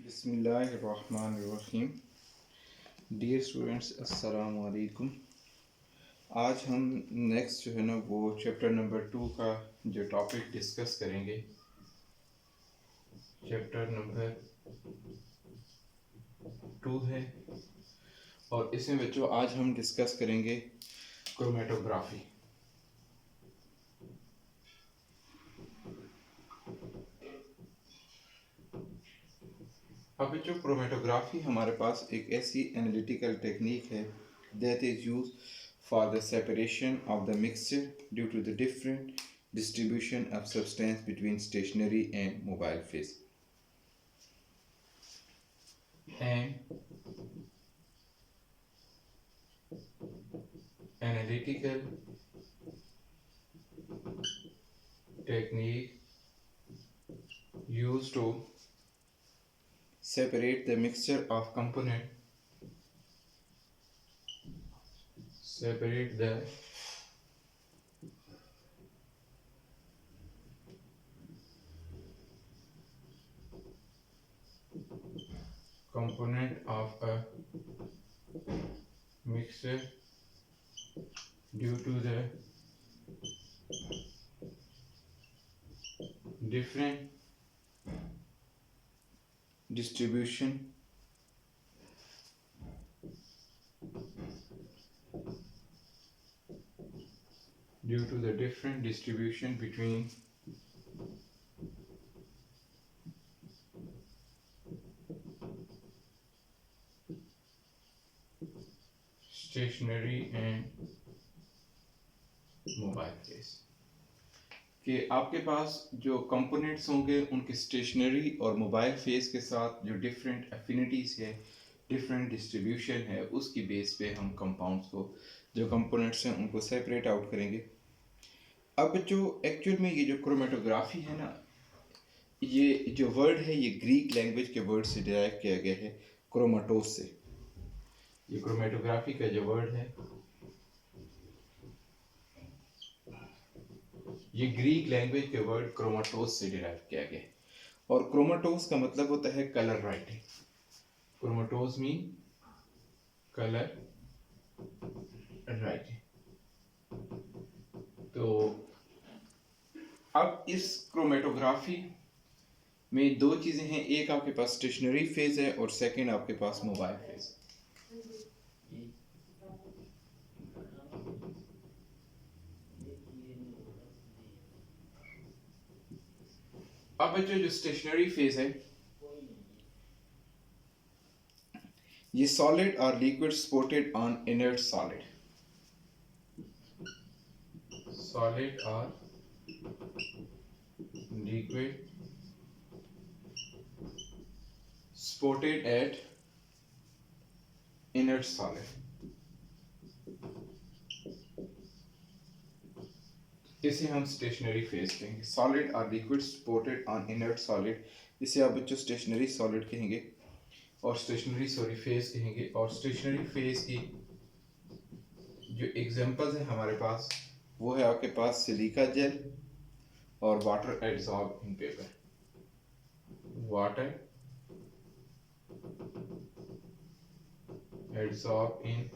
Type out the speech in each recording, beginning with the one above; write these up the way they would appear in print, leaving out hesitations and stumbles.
बिस्मिल्लाहिर्रहमानिर्रहीम। Dear students, अस्सलाम वालेकुम। आज हम नेक्स्ट जो है ना वो चैप्टर नंबर 2 का जो टॉपिक डिस्कस करेंगे। चैप्टर नंबर 2 है और इसमें बच्चों आज हम डिस्कस करेंगे क्रोमेटोग्राफी। अब बच्चों क्रोमेटोग्राफी हमारे पास एक ऐसी एनालिटिकल टेक्निक है that is used for the separation of the mixture due to the different distribution of substance between stationary and mobile phase. And analytical technique used to separate the mixture of component, separate the component of a mixture due to the different distribution between stationary and mobile phase। कि आपके पास जो components होंगे उनके stationery और mobile phase के साथ जो different affinities है, डिफरेंट डिस्ट्रीब्यूशन है, उसकी बेस पे हम कंपाउंड्स को जो कंपोनेंट्स हैं उनको सेपरेट आउट करेंगे। अब जो एक्चुअल में ये जो क्रोमेटोग्राफी है ना, ये जो वर्ड है ये ग्रीक लैंग्वेज के वर्ड से डिराइव किया गया है, क्रोमाटोस से। ये क्रोमेटोग्राफी का जो वर्ड है ये ग्रीक लैंग्वेज के वर्ड क्रोमाटोस से डिराइव किया गया है और क्रोमाटोस का मतलब होता है colour writing. Chromatos mean colour writing. तो अब इस क्रोमेटोग्राफी में दो चीजें हैं, एक आपके पास स्टेशनरी फेज है और सेकंड आपके पास मोबाइल फेज। अब बच्चों जो स्टेशनरी फेज है ये सॉलिड और liquid supported on inert solid, solid और liquid supported at inert solid. इसे हम स्टेशनरी फेज कहेंगे। सॉलिड और liquid supported on inert solid, इसे आप बच्चों स्टेशनरी सॉलिड कहेंगे और स्टेशनरी फेज कहेंगे। और स्टेशनरी फेज की जो एग्जांपल्स है हमारे पास वो है आपके पास सिलिका जेल और water adsorb in paper. Water adsorb in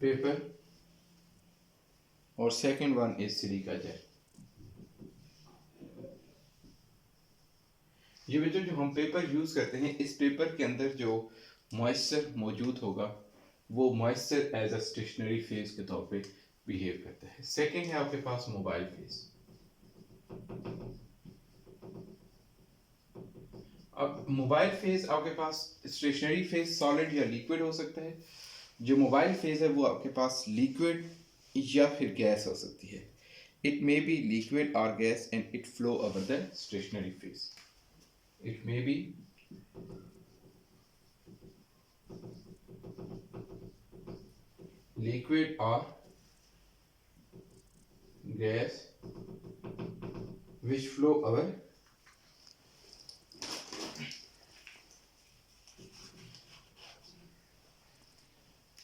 paper और second one is silica gel. ये बच्चों जो हम पेपर यूज करते हैं, इस पेपर के अंदर जो मॉइस्चर मौजूद होगा वो moisture as a stationary phase के तौर पे बिहेव करता है। सेकंड है आपके पास मोबाइल फेज। अब मोबाइल फेज आपके पास स्टेशनरी फेज सॉलिड या लिक्विड हो सकता है, जो मोबाइल फेज है वो आपके पास लिक्विड या फिर गैस हो सकती है। इट मे बी लिक्विड और gas and it flow over the stationary phase. It may be liquid or gas which flow over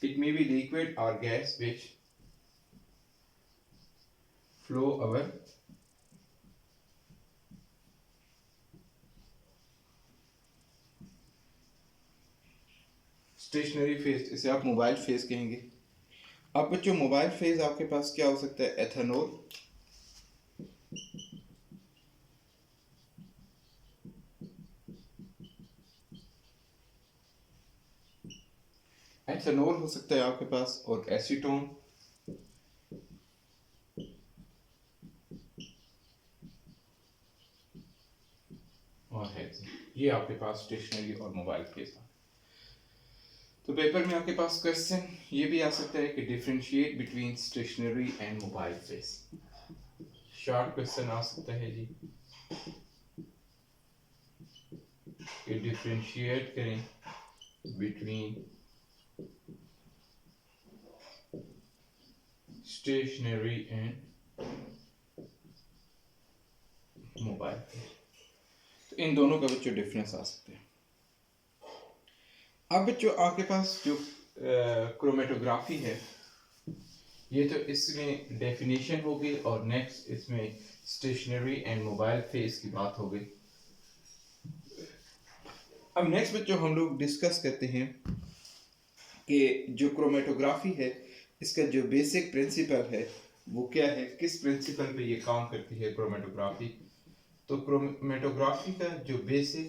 it may be liquid or gas which flow over stationary phase, इसे आप mobile phase कहेंगे। अब बच्चों mobile phase आपके पास क्या हो सकता है? एथेनॉल, एथेनॉल हो सकता है आपके पास, और एसीटोन, और हेक्सेन। ये आपके पास स्टेशनरी और मोबाइल फेज। तो पेपर में आपके पास क्वेश्चन ये भी आ सकता है कि differentiate between stationary and mobile phase. Short question आ सकता है जी कि डिफरेंशिएट करें between stationary and mobile phase. तो इन दोनों का बच्चों डिफरेंस आ सकते हैं। अब बच्चों आपके पास जो क्रोमेटोग्राफी है, ये तो इसमें डेफिनेशन होगी, और नेक्स्ट इसमें स्टेशनरी एंड मोबाइल फेज की बात हो गई। अब नेक्स्ट बच्चों हम लोग डिस्कस करते हैं कि जो क्रोमेटोग्राफी है इसका जो बेसिक प्रिंसिपल है वो क्या है, किस प्रिंसिपल पे ये काम करती है क्रोमेटोग्राफी। तो क्रोमेटोग्राफी का जो बेसिक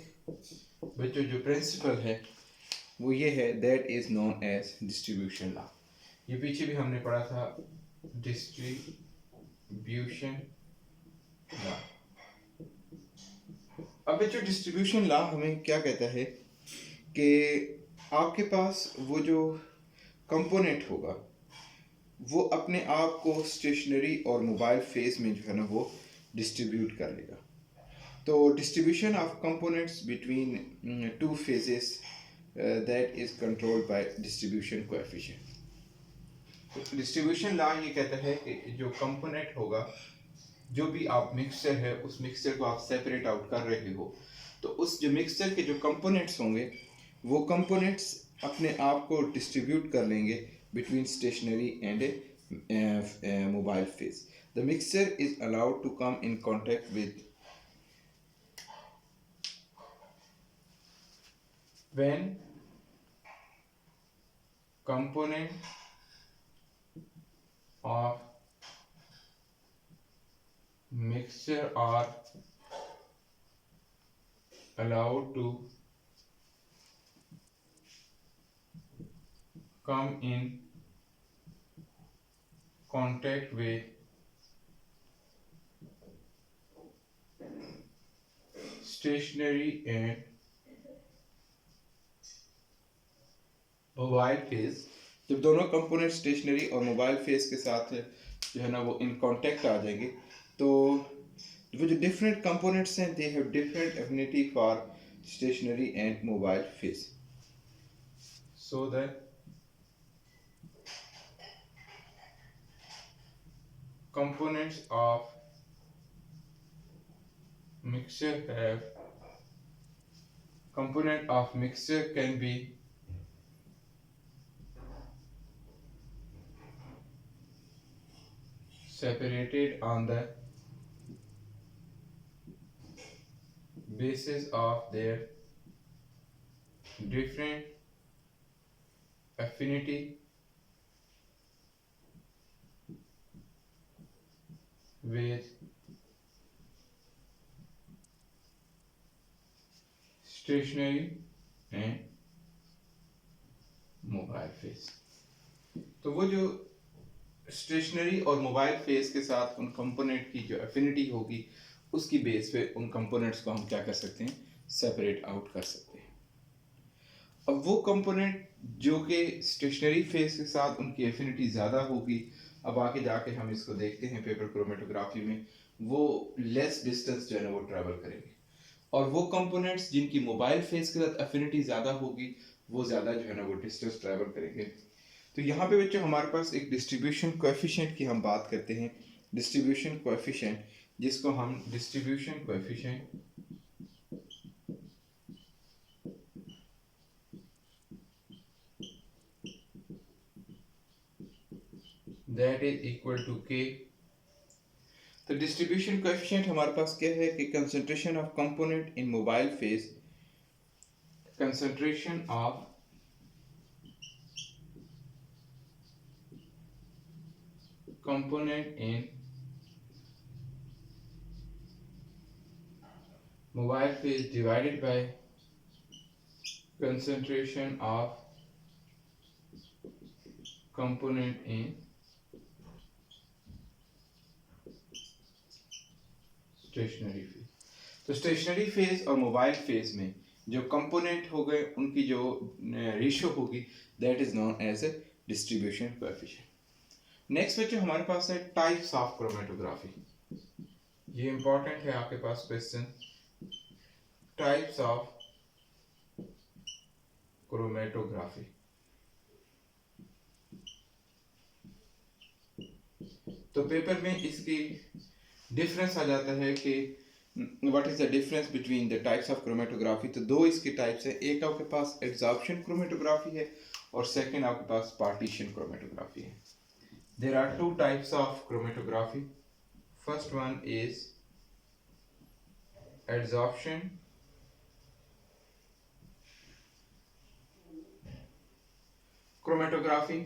बच्चों जो प्रिंसिपल है वो ये है, that is known as distribution law. ये पीछे भी हमने पढ़ा था, डिस्ट्रीब्यूशन लॉ। अब बच्चों डिस्ट्रीब्यूशन लॉ हमें क्या कहता है कि आपके पास वो जो कंपोनेंट होगा वो अपने आप को स्टेशनरी और मोबाइल फेज में जो है ना वो डिस्ट्रीब्यूट कर लेगा। तो distribution of components between two phases that is controlled by distribution coefficient. Distribution law ये कहता है कि जो कंपोनेंट होगा, जो भी आप मिक्सचर है उस मिक्सचर को आप सेपरेट आउट कर रहे हो, तो उस जो मिक्सचर के जो कंपोनेंट्स होंगे वो कंपोनेंट्स अपने आप को डिस्ट्रीब्यूट कर लेंगे between stationary and mobile phase. The mixture is allowed to come in contact with when component of mixture are allowed to come in contact with stationary and mobile phase. जब दोनों component stationery और mobile phase के साथ जो है ना वो in contact आ जाएंगे, तो वो जो डिफरेंट कंपोनेंट्स हैं they have different affinity for stationary and mobile phase, so that components of mixture can be separated on the basis of their different affinity with stationary and mobile phase. तो वो जो stationery और mobile phase के साथ उन component की जो affinity होगी उसकी बेस पे उन कंपोनेंट्स को हम क्या कर सकते हैं, सेपरेट आउट कर सकते हैं। अब वो कंपोनेंट जो कि स्टेशनरी फेज के साथ उनकी एफिनिटी ज़्यादा होगी, अब आगे जाके हम इसको देखते हैं पेपर क्रोमेटोग्राफी में, वो लेस डिस्टेंस जो है ना वो ट्रैवल करेंगे, और वो कंपोनेंट्स जिनकी मोबाइल फेज के साथ एफिनिटी ज़्यादा होगी वो ज़्यादा जो है ना वो डिस्टेंस ट्रैवल करेंगे। तो यहाँ पे बच्चों हमारे पास एक डिस्ट्रीब्यूशन कोएफिशिएंट की हम बात करते हैं, डिस्ट्रीब्यूशन कोएफिशिएंट, जिसको हम distribution coefficient that is equal to K. तो डिस्ट्रीब्यूशन कोएफिशिएंट हमारे पास क्या है कि concentration of component in mobile phase, concentration of component in mobile phase divided by concentration of component in stationary phase. तो stationary phase और mobile phase में जो कंपोनेंट हो गए उनकी जो रेशियो होगी that is known as a distribution coefficient. Next बच्चों हमारे पास है टाइप्स ऑफ क्रोमेटोग्राफी। ये इंपॉर्टेंट है आपके पास क्वेश्चन, टाइप्स ऑफ क्रोमेटोग्राफी। तो पेपर में इसकी डिफरेंस आ जाता है कि what is the difference between the types of chromatography. तो दो इसके टाइप्स है, एक आपके पास एब्जॉर्प्शन क्रोमेटोग्राफी है और सेकंड आपके पास पार्टीशन क्रोमेटोग्राफी है। There are two types of chromatography. First one is absorption chromatography.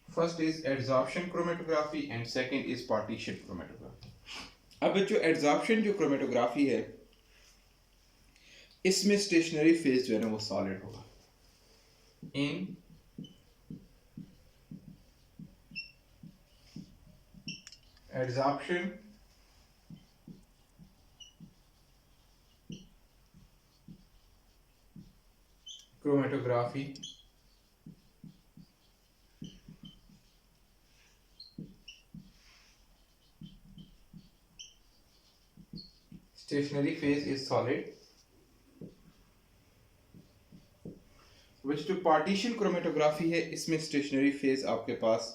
First is adsorption chromatography and second is partition chromatography. अब बच्चों एड्सॉर्प्शन जो क्रोमेटोग्राफी है इसमें स्टेशनरी फेज जो है ना वो सॉलिड होगा। In adsorption chromatography stationary phase is solid, which जो पार्टीशन क्रोमेटोग्राफी है इसमें स्टेशनरी फेज आपके पास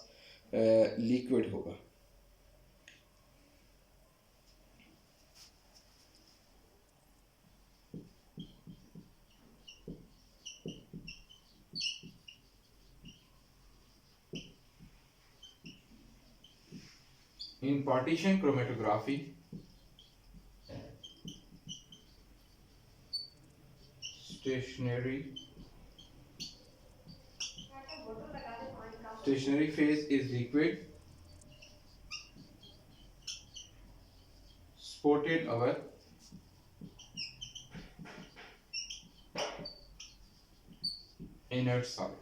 लिक्विड होगा। In partition chromatography, stationary phase is liquid supported our inert solid।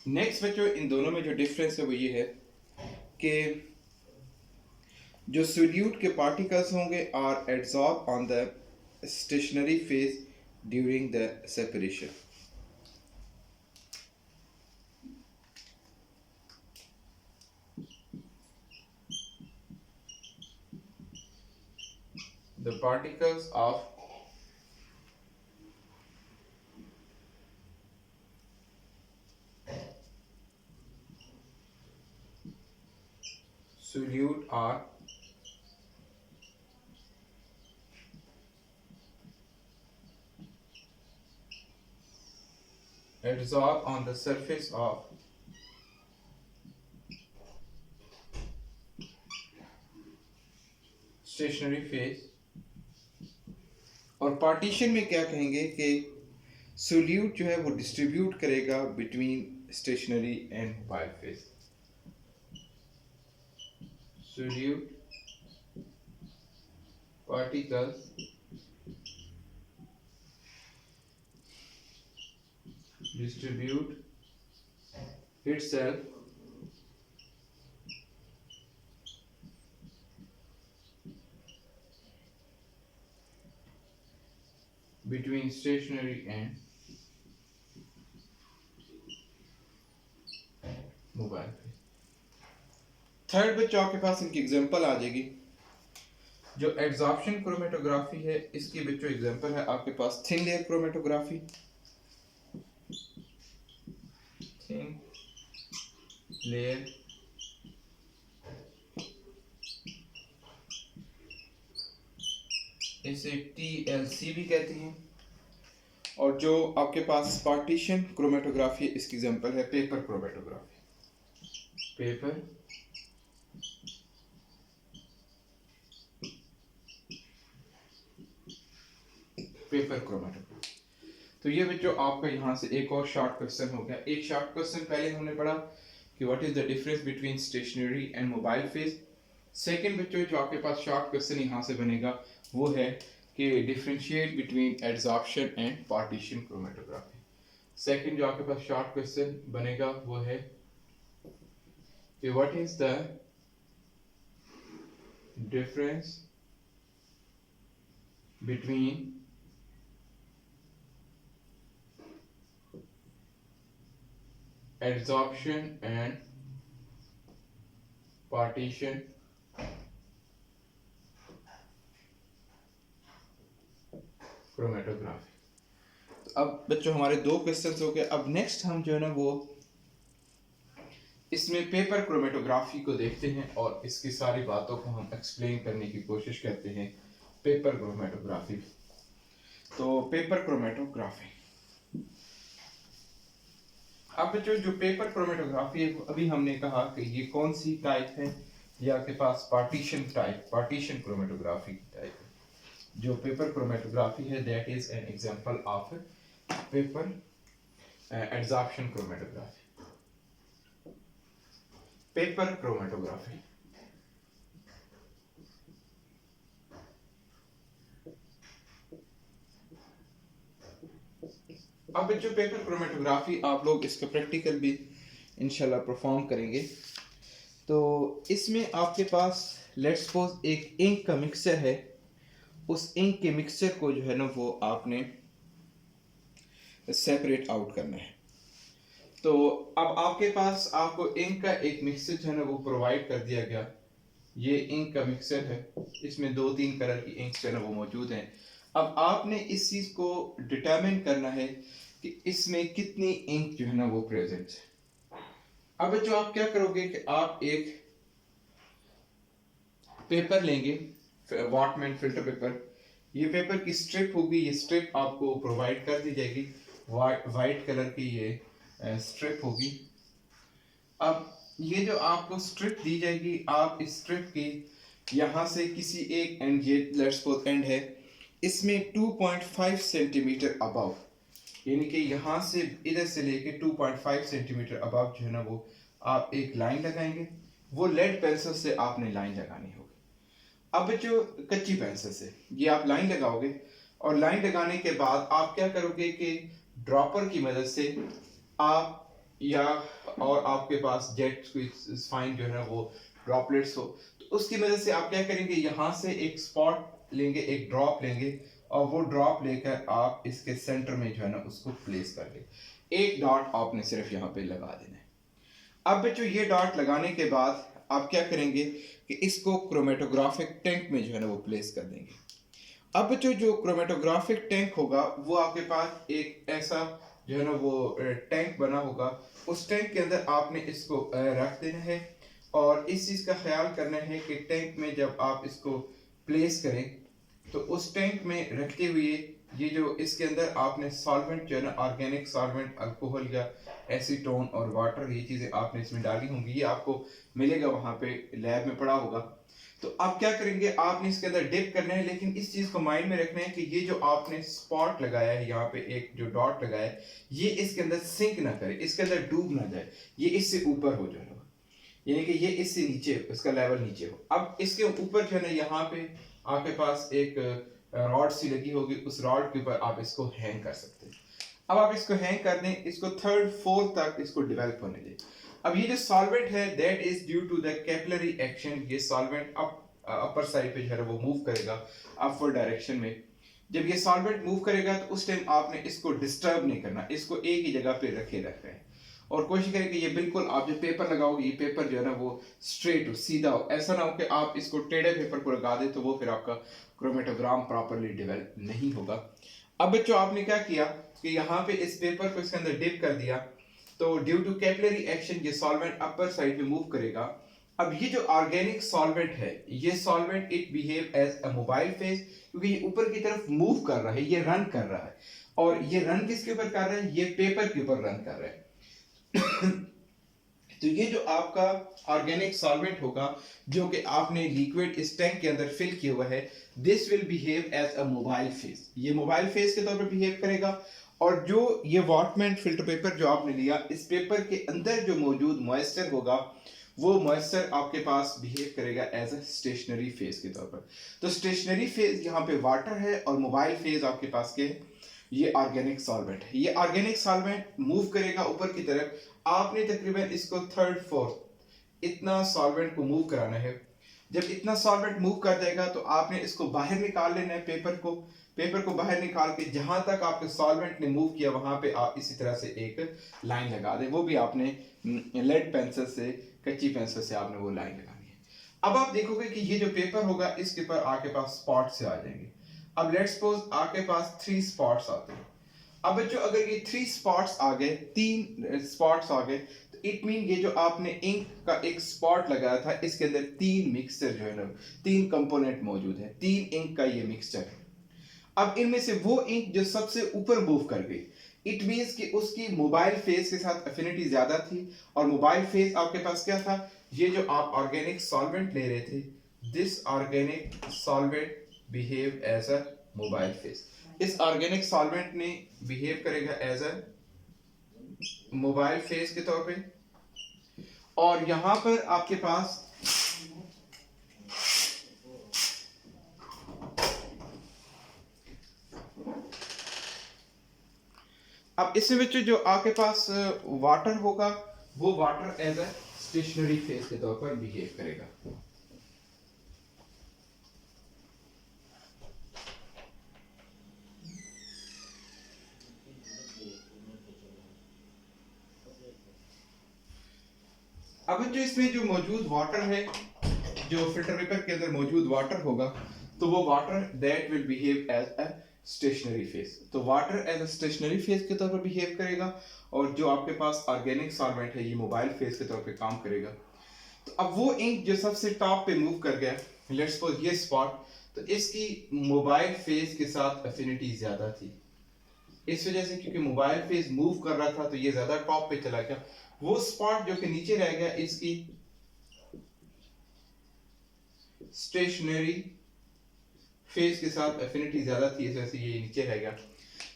Next बच्चों इन दोनों में जो डिफरेंस है वो ये है कि जो सोल्यूट के पार्टिकल्स होंगे are adsorb on the stationary phase during the separation. The particles of solute are adsorb on the surface of stationary phase। और पार्टीशन में क्या कहेंगे कि सोल्यूट जो है वो डिस्ट्रीब्यूट करेगा between stationary and mobile phase. Solute particles distribute itself between stationary and mobile. Third बच्चों आपके पास इनकी एग्जांपल आ जाएगी। जो एब्जॉर्प्शन क्रोमेटोग्राफी है इसकी बच्चों एग्जांपल है आपके पास thin layer chromatography. Thin layer इसे TLC भी कहते हैं। और जो आपके पास पार्टीशन क्रोमेटोग्राफी इसकी एग्जांपल है paper chromatography. Paper paper chromatography. तो ये बच्चों आपका यहाँ से एक और शॉर्ट क्वेश्चन हो गया। एक शॉर्ट क्वेश्चन पहले हमने पढ़ा कि what is the difference between stationary and mobile phase. Second बच्चों जो आपके पास शॉर्ट क्वेश्चन यहाँ से बनेगा वो है कि differentiate between adsorption and partition chromatography. Second जो आपके पास शॉर्ट क्वेश्चन बनेगा वो है कि what is the difference between adsorption and partition chromatography. तो अब बच्चों हमारे दो क्वेश्चंस हो गए। अब नेक्स्ट हम जो है ना वो इसमें पेपर क्रोमेटोग्राफी को देखते हैं और इसकी सारी बातों को हम एक्सप्लेन करने की कोशिश करते हैं। Paper chromatography. तो पेपर क्रोमेटोग्राफी, अब बच्चों जो पेपर क्रोमेटोग्राफी है अभी हमने कहा कि ये कौन सी टाइप है, ये आपके पास पार्टीशन टाइप, पार्टीशन क्रोमेटोग्राफी की टाइप है। जो पेपर क्रोमेटोग्राफी है that is an example of paper adsorption chromatography. Paper chromatography अब बच्चों पेपर क्रोमेटोग्राफी आप लोग इसका प्रैक्टिकल भी इंशाल्लाह परफॉर्म करेंगे। तो इसमें आपके पास लेट्स सपोज एक इंक का मिक्सचर है, उस इंक के मिक्सचर को जो है ना वो आपने सेपरेट आउट करना है। तो अब आपके पास आपको इंक का एक मिक्सचर जो है ना वो प्रोवाइड कर दिया गया। ये इंक का मिक्सचर है, इसमें 2-3 कलर की इंक जो है ना वो मौजूद हैं। अब आपने इस चीज को डिटरमिन करना है कि इसमें कितनी इंक जो है ना वो प्रेजेंट है। अब बच्चों आप क्या करोगे कि आप एक पेपर लेंगे, वॉटमैन फिल्टर पेपर। ये पेपर की स्ट्रिप होगी, ये स्ट्रिप आपको प्रोवाइड कर दी जाएगी, वाइट कलर की ये स्ट्रिप होगी। अब ये जो आपको स्ट्रिप दी जाएगी, आप इस स्ट्रिप की यहाँ से किसी एक एंड, ये लेट्स सपोज एंड है, इसमें 2.5 सेंटीमीटर अबव, यानी कि यहाँ से इधर से लेके 2.5 सेंटीमीटर अबव जो है ना वो आप एक लाइन लगाएंगे। वो लेड पेंसिल से आपने लाइन लगानी होगी। अब जो कच्ची पेंसिल से ये आप लाइन लगाओगे और लाइन लगाने के बाद आप क्या करोगे कि ड्रॉपर की मदद से आप या और आपके पास जेट फाइन जो है ना वो ड्रॉपलेट्स हो, तो उसकी मदद से आप क्या करेंगे, यहाँ से एक स्पॉट लेंगे, एक ड्रॉप लेंगे और वो ड्रॉप लेकर आप इसके सेंटर में जो है ना उसको प्लेस कर ले। एक डॉट आपने सिर्फ यहाँ पे लगा देना है। अब बच्चों ये डॉट लगाने के बाद आप क्या करेंगे कि इसको क्रोमेटोग्राफिक टैंक में जो है ना वो प्लेस कर देंगे। अब बच्चों जो क्रोमेटोग्राफिक टैंक होगा वो आपके पास एक ऐसा जो है ना वो टैंक बना होगा। उस टैंक के अंदर आपने इसको रख देना है और इस चीज़ का ख्याल करना है कि टैंक में जब आप इसको प्लेस करें तो उस टैंक में रखते हुए ये जो इसके अंदर आपने सॉल्वेंट जो है ना, ऑर्गेनिक सॉल्वेंट, अल्कोहल या एसीटोन और वाटर, ये चीज़ें आपने इसमें डाली होंगी। ये आपको मिलेगा वहाँ पे लैब में पड़ा होगा। तो आप क्या करेंगे, आपने इसके अंदर डिप करना है, लेकिन इस चीज़ को माइंड में रखना है कि ये जो आपने स्पॉट लगाया है, यहाँ पे एक जो डॉट लगाया है, ये इसके अंदर सिंक ना करे, इसके अंदर डूब ना जाए, ये इससे ऊपर हो जाए, यानी कि ये इससे नीचे, इसका लेवल नीचे हो। अब इसके ऊपर जो है ना यहाँ पे आपके पास एक रॉड सी लगी होगी, उस रॉड के ऊपर आप इसको हैंग कर सकते हैं। अब आप इसको हैंग कर दें, इसको 3rd 4th तक इसको डेवलप होने दें। अब ये जो सॉल्वेंट है that is due to the capillary action. ये सॉल्वेंट अपर साइड पे जो है वो मूव करेगा अपवर्ड डायरेक्शन में। जब ये सॉल्वेंट मूव करेगा तो उस टाइम आपने इसको डिस्टर्ब नहीं करना, इसको एक ही जगह पे रखे रखना है और कोशिश करें कि ये बिल्कुल, आप जो पेपर लगाओगे ये पेपर जो है ना वो स्ट्रेट हो, सीधा हो। ऐसा ना हो कि आप इसको टेढ़े पेपर को लगा दे तो वो फिर आपका क्रोमेटोग्राम प्रॉपर्ली डेवलप नहीं होगा। अब बच्चों आपने क्या किया कि यहाँ पे इस पेपर को इसके अंदर डिप कर दिया, तो ड्यू टू कैपिलरी एक्शन ये सॉल्वेंट अपर साइड पे मूव करेगा। अब ये जो ऑर्गेनिक सॉल्वेंट है, ये solvent it behave as a mobile phase, क्योंकि ये ऊपर की तरफ मूव कर रहा है, ये रन कर रहा है। और ये रन किसके ऊपर कर रहा है, ये पेपर के ऊपर रन कर रहा है। तो ये जो आपका ऑर्गेनिक सॉल्वेंट होगा जो कि आपने लिक्विड इस टैंक के अंदर फिल किया हुआ है, this will behave as a mobile phase. ये मोबाइल फेज के तौर पर बिहेव करेगा। और जो ये वॉटमैन फिल्टर पेपर जो आपने लिया, इस पेपर के अंदर जो मौजूद मॉइस्चर होगा वो मॉइस्चर आपके पास बिहेव करेगा एज अ स्टेशनरी फेज के तौर पर। तो स्टेशनरी फेज यहाँ पे वाटर है और मोबाइल फेज आपके पास के ये ऑर्गेनिक सॉल्वेंट है। ये ऑर्गेनिक सॉल्वेंट मूव करेगा ऊपर की तरफ। आपने तकरीबन इसको थर्ड फोर्थ इतना सॉल्वेंट को मूव कराना है। जब इतना सॉल्वेंट मूव कर देगा तो आपने इसको बाहर निकाल लेना है, पेपर को बाहर निकाल के जहां तक आपके सॉल्वेंट ने मूव किया वहां पे आप इसी तरह से एक लाइन लगा दें। वो भी आपने लेड पेंसिल से, कच्ची पेंसिल से आपने वो लाइन लगानी है। अब आप देखोगे कि ये जो पेपर होगा इसके पर आपके पास स्पॉट से आ जाएंगे। अब लेट्स सपोज आपके पास 3 स्पॉट्स आते हैं। अब बच्चों अगर ये 3 स्पॉट्स आ गए, 3 स्पॉट्स आ गए, तो इट मीन ये जो आपने इंक का एक स्पॉट लगाया था इसके अंदर 3 मिक्सचर जो है ना, 3 कंपोनेंट मौजूद है, 3 इंक का ये मिक्सचर है। अब इनमें से वो इंक जो सबसे ऊपर मूव कर गई, इट मींस कि उसकी मोबाइल फेज के साथ एफिनिटी ज्यादा थी। और मोबाइल फेज आपके पास क्या था, ये जो आप ऑर्गेनिक सॉल्वेंट ले रहे थे, this organic solvent behave as a mobile phase. इस ऑर्गेनिक सॉल्वेंट ने बिहेव करेगा एज अ मोबाइल फेज के तौर पे। और यहां पर आपके पास अब इसमें बच्चों जो आपके पास वाटर होगा वो water as a stationary phase के तौर पर बिहेव करेगा। अब जो इसमें जो मौजूद वाटर है, जो फिल्टर पेपर के अंदर मौजूद वाटर होगा, तो वो water that will behave as a stationary phase. तो water as a stationary phase के तौर पर बिहेव करेगा। और जो आपके पास ऑर्गेनिक सॉल्वेंट है ये मोबाइल फेज के तौर पे काम करेगा। तो अब वो इंक जो सबसे टॉप पे मूव कर गया, लेट्स सपोज ये स्पॉट, तो इसकी मोबाइल फेज के साथ एफिनिटी ज्यादा थी। इस वजह से क्योंकि मोबाइल फेज मूव कर रहा था तो ये ज्यादा टॉप पे चला गया। वो स्पॉट जो कि नीचे रह गया इसकी स्टेशनरी फेज के साथ एफिनिटी ज्यादा थी, इस वजह से ये नीचे रह गया।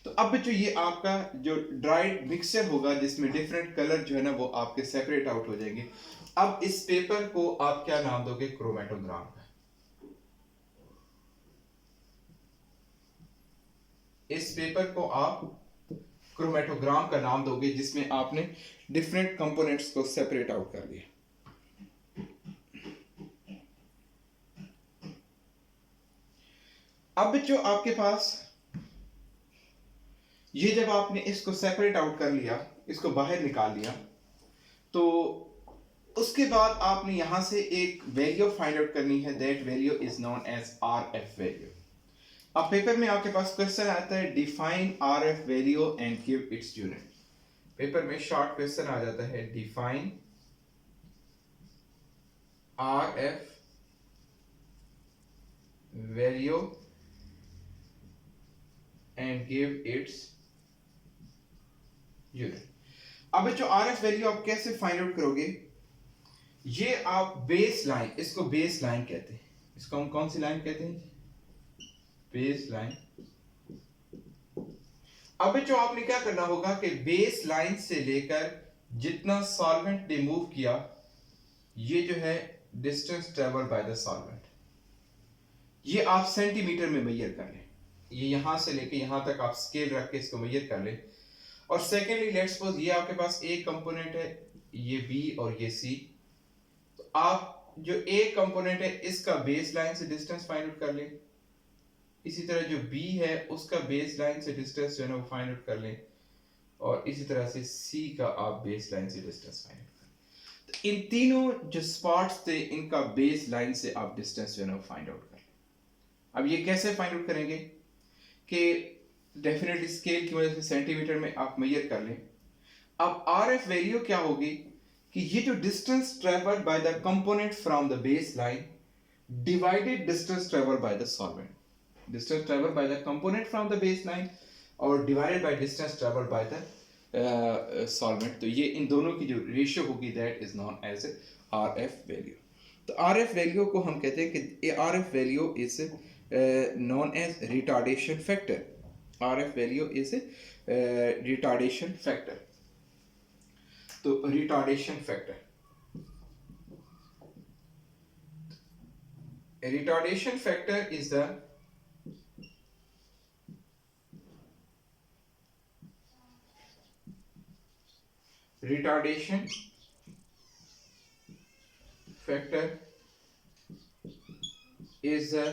तो अब जो ये आपका जो ड्राइड मिक्सचर होगा जिसमें डिफरेंट कलर जो है ना वो आपके सेपरेट आउट हो जाएंगे। अब इस पेपर को आप क्या नाम दोगे, क्रोमेटोग्राम का। इस पेपर को आप क्रोमेटोग्राम का नाम दोगे जिसमें आपने डिफरेंट कंपोनेंट्स को सेपरेट आउट कर दिया। अब जो आपके पास ये जब आपने इसको सेपरेट आउट कर लिया, इसको बाहर निकाल लिया, तो उसके बाद आपने यहां से एक वैल्यू फाइंड आउट करनी है। That value is known as RF value. अब पेपर में आपके पास क्वेश्चन आता है define RF value and give its unit. Paper में शॉर्ट क्वेश्चन आ जाता है define RF value and give its unit. अब जो आरएफ वैल्यू आप कैसे फाइंड आउट करोगे, ये आप बेस लाइन, इसको बेस लाइन कहते हैं। इसको हम कौन सी लाइन कहते हैं, बेस लाइन। अब जो आपने क्या करना होगा कि बेस लाइन से लेकर जितना सॉल्वेंट ने मूव किया, ये जो है distance travel by the solvent, ये आप सेंटीमीटर में मेजर कर लें। ये यहां से लेके यहां तक आप स्केल रख के इसको मेजर कर लें। और सेकेंडली लेट्स सपोज ये आपके पास एक कंपोनेंट है, ये बी और ये सी। तो आप जो एक कंपोनेंट है इसका बेस लाइन से डिस्टेंस फाइंड आउट कर लें। इसी तरह जो बी है उसका बेस लाइन से डिस्टेंस जो है ना वो फाइंड आउट कर लें। और इसी तरह से सी का आप बेस लाइन से डिस्टेंस फाइंड आउट करें। तो इन तीनों जो स्पॉट्स थे इनका बेस लाइन से आप डिस्टेंस जो है ना वो फाइंड आउट कर लें। अब ये कैसे फाइंड आउट करेंगे कि डेफिनेटली स्केल की वजह से सेंटीमीटर में आप मेजर कर लें। अब आरएफ वैल्यू क्या होगी कि ये जो distance travelled by the component from the base line divided distance travelled by the solvent, distance travelled by the component from the base line और divided by distance travelled by the solvent, तो ये इन दोनों की जो ratio होगी that is known as R F value. तो R F value को हम कहते हैं कि R F value is known as retardation factor. R F value is retardation factor. तो retardation factor, retardation factor is the retardation factor is the